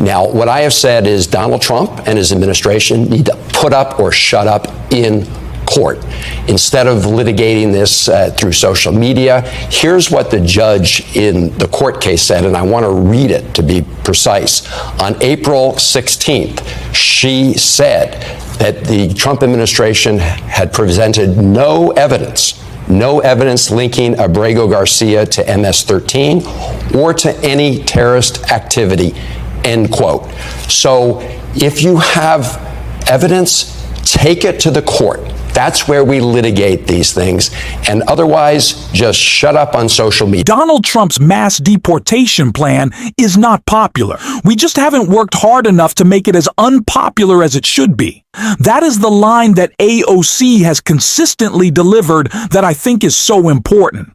Now, what I have said is Donald Trump and his administration need to put up or shut up in court. Instead of litigating this through social media, here's what the judge in the court case said, and I want to read it to be precise. On April 16th, she said that the Trump administration had presented no evidence linking Abrego Garcia to MS-13 or to any terrorist activity, end quote. So if you have evidence, take it to the court. That's where we litigate these things, and otherwise just shut up on social media. Donald Trump's mass deportation plan is not popular. We just haven't worked hard enough to make it as unpopular as it should be. That is the line that AOC has consistently delivered that I think is so important.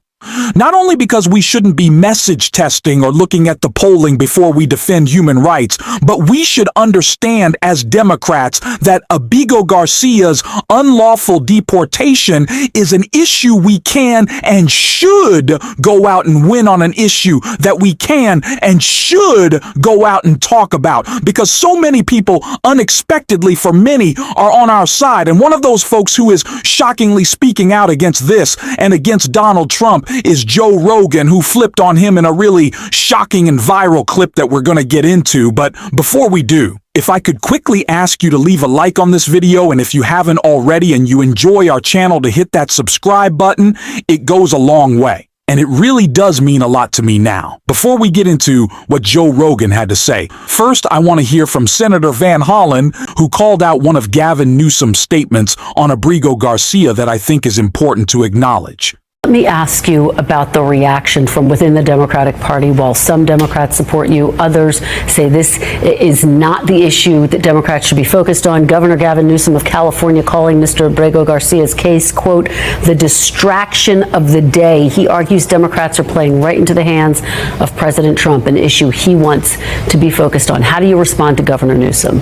Not only because we shouldn't be message testing or looking at the polling before we defend human rights, but we should understand as Democrats that Abrego Garcia's unlawful deportation is an issue we can and should go out and win on, an issue that we can and should go out and talk about, because so many people, unexpectedly for many, are on our side. And one of those folks who is shockingly speaking out against this and against Donald Trump is Joe Rogan, who flipped on him in a really shocking and viral clip that we're going to get into. But before we do, if I could quickly ask you to leave a like on this video, and if you haven't already and you enjoy our channel, to hit that subscribe button. It goes a long way. And it really does mean a lot to me now. Before we get into what Joe Rogan had to say, first I want to hear from Senator Van Hollen, who called out one of Gavin Newsom's statements on Abrego Garcia that I think is important to acknowledge. Let me ask you about the reaction from within the Democratic Party. While some Democrats support you, others say this is not the issue that Democrats should be focused on. Governor Gavin Newsom of California calling Mr. Abrego Garcia's case, quote, the distraction of the day. He argues Democrats are playing right into the hands of President Trump, an issue he wants to be focused on. How do you respond to Governor Newsom?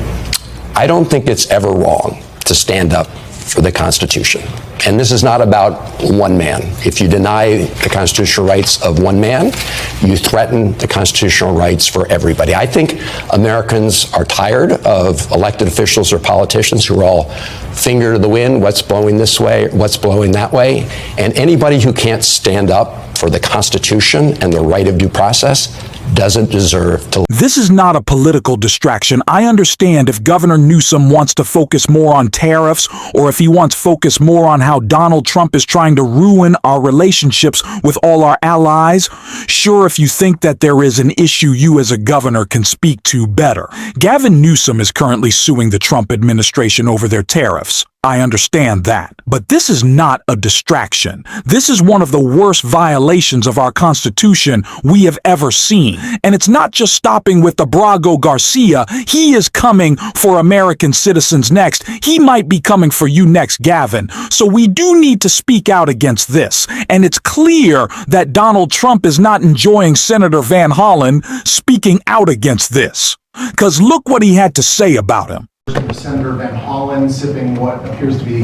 I don't think it's ever wrong to stand up for the Constitution. And this is not about one man. If you deny the constitutional rights of one man, you threaten the constitutional rights for everybody. I think Americans are tired of elected officials or politicians who are all finger to the wind, what's blowing this way, what's blowing that way. And anybody who can't stand up for the Constitution and the right of due process doesn't deserve to. This is not a political distraction. I understand if Governor Newsom wants to focus more on tariffs, or if he wants to focus more on how Donald Trump is trying to ruin our relationships with all our allies. Sure, if you think that there is an issue you as a governor can speak to better. Gavin Newsom is currently suing the Trump administration over their tariffs. I understand that. But this is not a distraction. This is one of the worst violations of our Constitution we have ever seen. And it's not just stopping with Abrego Garcia. He is coming for American citizens next. He might be coming for you next, Gavin. So we do need to speak out against this. And it's clear that Donald Trump is not enjoying Senator Van Hollen speaking out against this. Because look what he had to say about him. Senator Van Hollen sipping what appears to be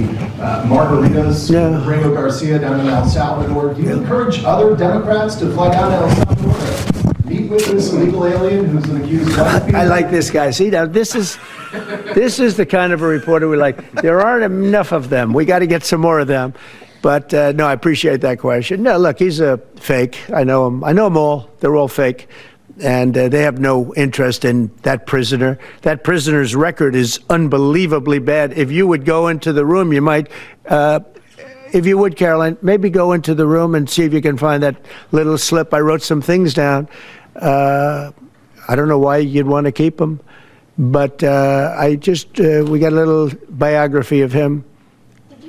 margaritas with Abrego Garcia down in El Salvador. Do you encourage other Democrats to fly down to El Salvador to meet with this illegal alien who's an accused white? I like this guy. See, now this is the kind of a reporter we like. There aren't enough of them. We got to get some more of them. But no, I appreciate that question. No, look, he's a fake. I know him. I know them all. They're all fake. And they have no interest in that prisoner. That prisoner's record is unbelievably bad. If you would go into the room, you might, if you would, Caroline, maybe go into the room and see if you can find that little slip. I wrote some things down. I don't know why you'd want to keep him, but I just, we got a little biography of him.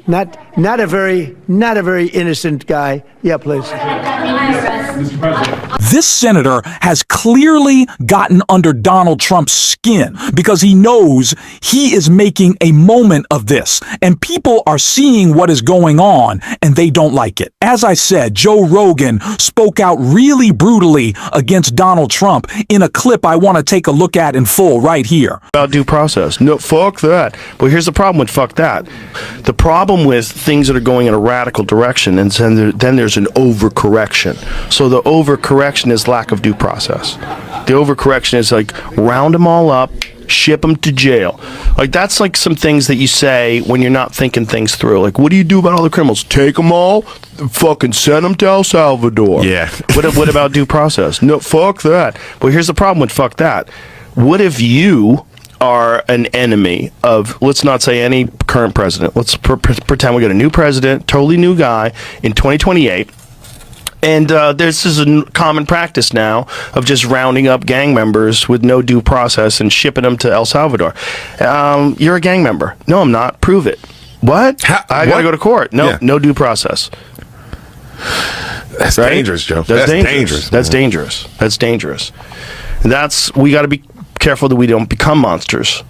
Not a very innocent guy. Yeah, please. Mr. President. This senator has clearly gotten under Donald Trump's skin because he knows he is making a moment of this, and people are seeing what is going on and they don't like it. As I said, Joe Rogan spoke out really brutally against Donald Trump in a clip I want to take a look at in full right here. About due process. No, fuck that. But here's the problem with fuck that. The problem with things that are going in a radical direction, and then there's an overcorrection. So the overcorrection is lack of due process. The overcorrection is like round them all up, ship them to jail. Like that's like some things that you say when you're not thinking things through. Like, what do you do about all the criminals? Take them all, fucking send them to El Salvador. Yeah. What about due process? No, fuck that. But here's the problem with fuck that. What if you are an enemy of, let's not say any current president. Let's pretend we got a new president, totally new guy in 2028. And this is a common practice now of just rounding up gang members with no due process and shipping them to El Salvador. You're a gang member. No, I'm not. Prove it. What? I got to go to court. No, no due process. That's dangerous, Joe. That's dangerous. That's dangerous. That's dangerous. We got to be careful that we don't become monsters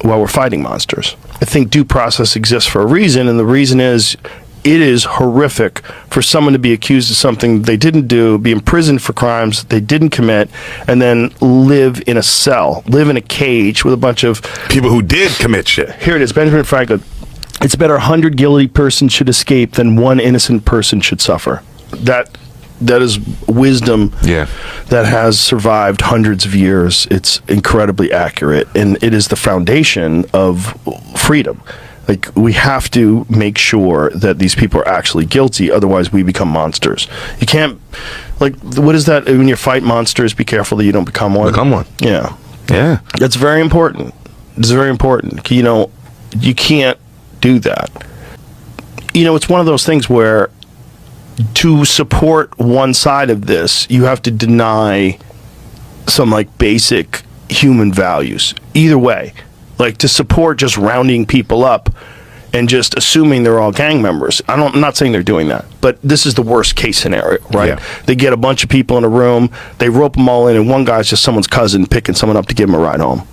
while we're fighting monsters. I think due process exists for a reason, and the reason is it is horrific for someone to be accused of something they didn't do, be imprisoned for crimes they didn't commit, and then live in a cell, live in a cage with a bunch of people who did commit shit. Here it is, Benjamin Franklin. It's better 100 guilty persons should escape than one innocent person should suffer. That is wisdom that has survived hundreds of years. It's incredibly accurate, and it is the foundation of freedom. Like, we have to make sure that these people are actually guilty, otherwise we become monsters. You can't, like, what is that? When you fight monsters, be careful that you don't become one. Become one. Yeah. Yeah. That's very important. It's very important. You know, you can't do that. You know, it's one of those things where to support one side of this, you have to deny some like basic human values. Either way, like to support just rounding people up and just assuming they're all gang members. I'm not saying they're doing that, but this is the worst case scenario, right? Yeah. They get a bunch of people in a room, they rope them all in, and one guy's just someone's cousin picking someone up to give him a ride home.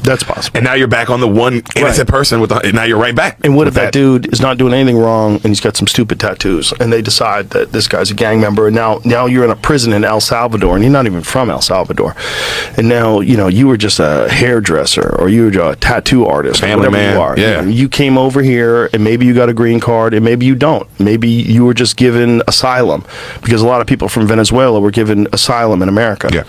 That's possible. And now you're back on the one innocent person now you're right back. And what if that dude is not doing anything wrong and he's got some stupid tattoos and they decide that this guy's a gang member, and now you're in a prison in El Salvador and you're not even from El Salvador. And now, you know, you were just a hairdresser or you were a tattoo artist, family whatever man. you are. Yeah. You came over here and maybe you got a green card and maybe you don't. Maybe you were just given asylum, because a lot of people from Venezuela were given asylum in America. Yeah.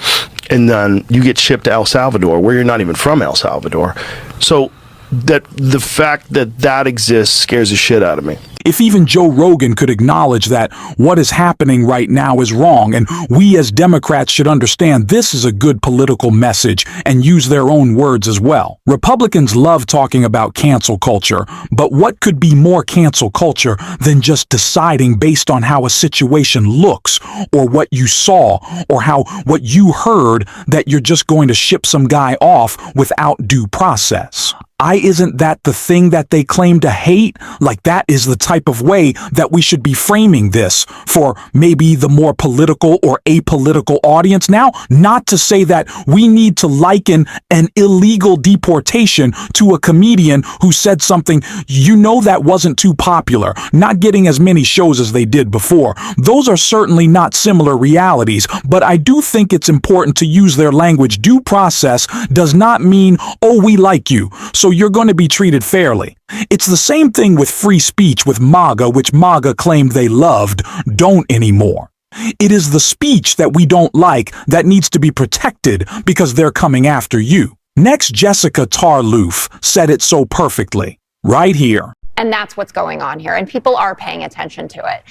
And then you get shipped to El Salvador, where you're not even from El Salvador. So that the fact that exists scares the shit out of me. If even Joe Rogan could acknowledge that what is happening right now is wrong, and we as Democrats should understand this is a good political message and use their own words as well. Republicans love talking about cancel culture, but what could be more cancel culture than just deciding based on how a situation looks, or what you saw, or what you heard, that you're just going to ship some guy off without due process? Isn't that the thing that they claim to hate? Like, that is the type of way that we should be framing this for maybe the more political or apolitical audience. Now, not to say that we need to liken an illegal deportation to a comedian who said something, you know, that wasn't too popular, not getting as many shows as they did before. Those are certainly not similar realities, but I do think it's important to use their language. Due process does not mean, oh, we like you, so you're going to be treated fairly. It's the same thing with free speech with MAGA, which MAGA claimed they loved, don't anymore. It is the speech that we don't like that needs to be protected because they're coming after you. Next, Jessica Tarloof said it so perfectly, right here. And that's what's going on here, and people are paying attention to it.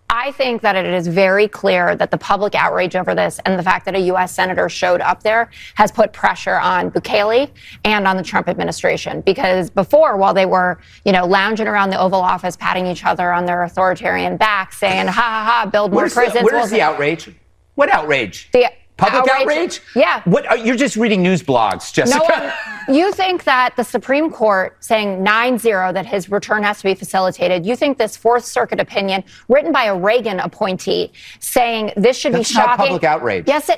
I think that it is very clear that the public outrage over this and the fact that a U.S. senator showed up there has put pressure on Bukele and on the Trump administration. Because before, while they were, lounging around the Oval Office, patting each other on their authoritarian backs, saying, ha, ha, ha, build more prisons. Where's the outrage? What outrage? The public outrage? Yeah. What? You're just reading news blogs, Jessica. No, you think that the Supreme Court saying 9-0 that his return has to be facilitated, you think this Fourth Circuit opinion written by a Reagan appointee saying this should be shocking? That's not public outrage. Yes,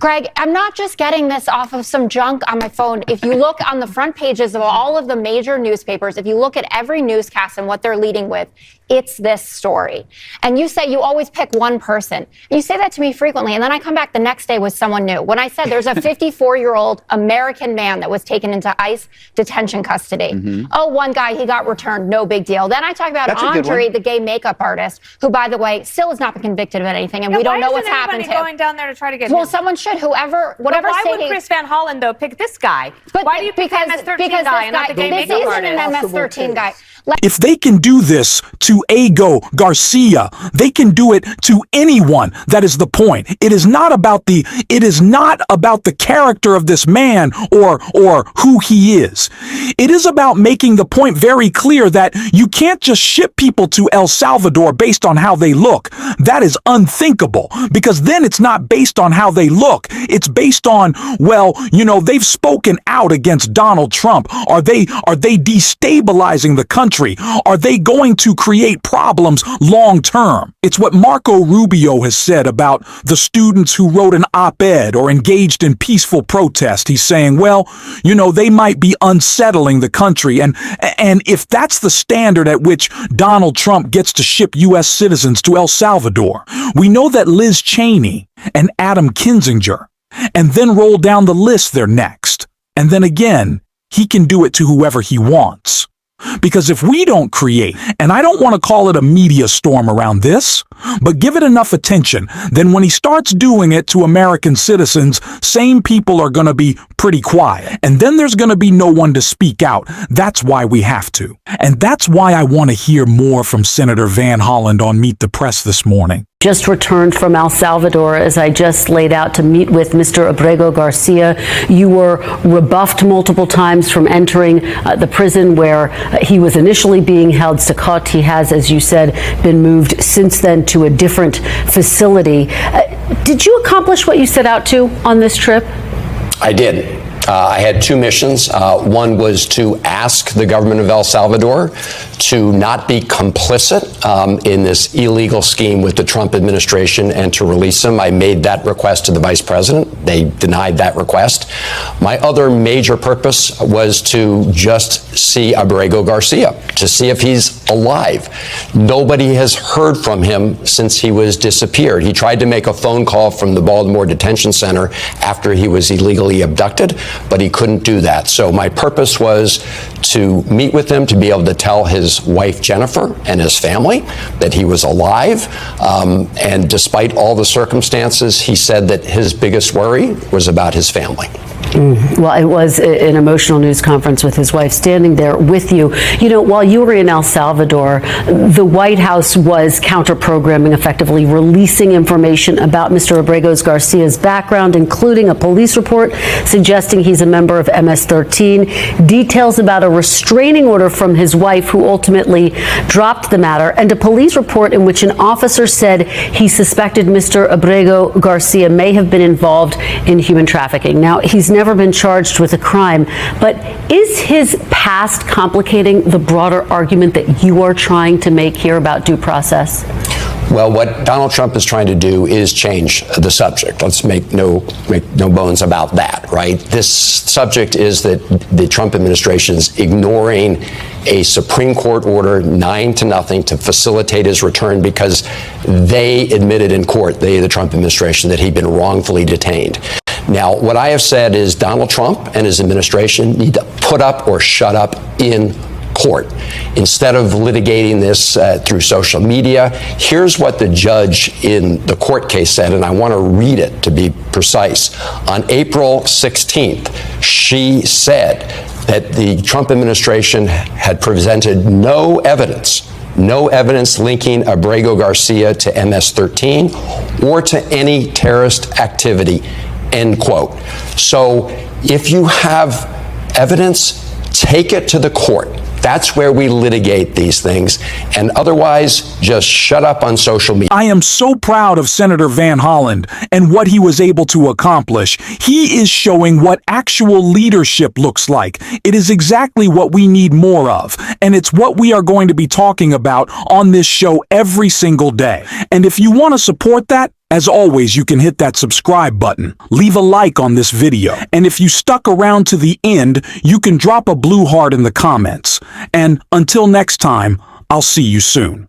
Greg, I'm not just getting this off of some junk on my phone. If you look on the front pages of all of the major newspapers, if you look at every newscast and what they're leading with, it's this story. And you say you always pick one person. You say that to me frequently, and then I come back the next day with someone new. When I said there's a 54-year-old American man that was taken into ICE detention custody. Oh, one guy, he got returned, no big deal. Then I talk about Andre, the gay makeup artist, who, by the way, still has not been convicted of anything, and we don't know what's happened to him. Going down there to try to get well, him? Someone should, whatever why would Chris Van Hollen, though, pick this guy? But why do you pick MS-13 guy and not the gay makeup artist? This isn't an MS-13 guy. If they can do this to Ego Garcia, they can do it to anyone. That is the point. It is not about the character of this man or who he is. It is about making the point very clear that you can't just ship people to El Salvador based on how they look. That is unthinkable, because then it's not based on how they look. It's based on, well, they've spoken out against Donald Trump. Are they destabilizing the country? Are they going to create problems long term? It's what Marco Rubio has said about the students who wrote an op-ed or engaged in peaceful protest. He's saying, well, they might be unsettling the country. And if that's the standard at which Donald Trump gets to ship U.S. citizens to El Salvador, we know that Liz Cheney and Adam Kinzinger, and then roll down the list, they're next. And then again, he can do it to whoever he wants. Because if we don't create, and I don't want to call it a media storm around this, but give it enough attention, then when he starts doing it to American citizens, same people are going to be pretty quiet. And then there's going to be no one to speak out. That's why we have to. And that's why I want to hear more from Senator Van Hollen on Meet the Press this morning. Just returned from El Salvador, as I just laid out, to meet with Mr. Abrego Garcia. You were rebuffed multiple times from entering the prison where he was initially being held. Sacot, he has, as you said, been moved since then to a different facility. Did you accomplish what you set out to on this trip? I did. I had two missions. One was to ask the government of El Salvador to not be complicit in this illegal scheme with the Trump administration and to release him. I made that request to the vice president. They denied that request. My other major purpose was to just see Abrego Garcia, to see if he's alive. Nobody has heard from him since he was disappeared. He tried to make a phone call from the Baltimore Detention Center after he was illegally abducted, but he couldn't do that. So my purpose was to meet with him, to be able to tell his wife Jennifer and his family that he was alive. And despite all the circumstances, he said that his biggest worry was about his family. Well, it was an emotional news conference with his wife standing there with you. While you were in El Salvador, the White House was counter-programming, effectively releasing information about Mr. Abrego Garcia's background, including a police report suggesting he's a member of MS-13, details about a restraining order from his wife, who ultimately dropped the matter, and a police report in which an officer said he suspected Mr. Abrego Garcia may have been involved in human trafficking. Now, he's never been charged with a crime, but is his past complicating the broader argument that you are trying to make here about due process? Well, what Donald Trump is trying to do is change the subject. Let's make no bones about that, right? This subject is that the Trump administration is ignoring a Supreme Court order 9-0 to facilitate his return because they admitted in court, the Trump administration, that he'd been wrongfully detained. Now, what I have said is Donald Trump and his administration need to put up or shut up in court. Instead of litigating this through social media, here's what the judge in the court case said, and I want to read it to be precise. On April 16th, she said that the Trump administration had presented no evidence linking Abrego Garcia to MS-13 or to any terrorist activity, end quote. So if you have evidence, take it to the court. That's where we litigate these things, and otherwise just shut up on social media. I am so proud of Senator Van Hollen and what he was able to accomplish. He is showing what actual leadership looks like. It is exactly what we need more of. And it's what we are going to be talking about on this show every single day. And if you want to support that, as always, you can hit that subscribe button, leave a like on this video, and if you stuck around to the end, you can drop a blue heart in the comments. And until next time, I'll see you soon.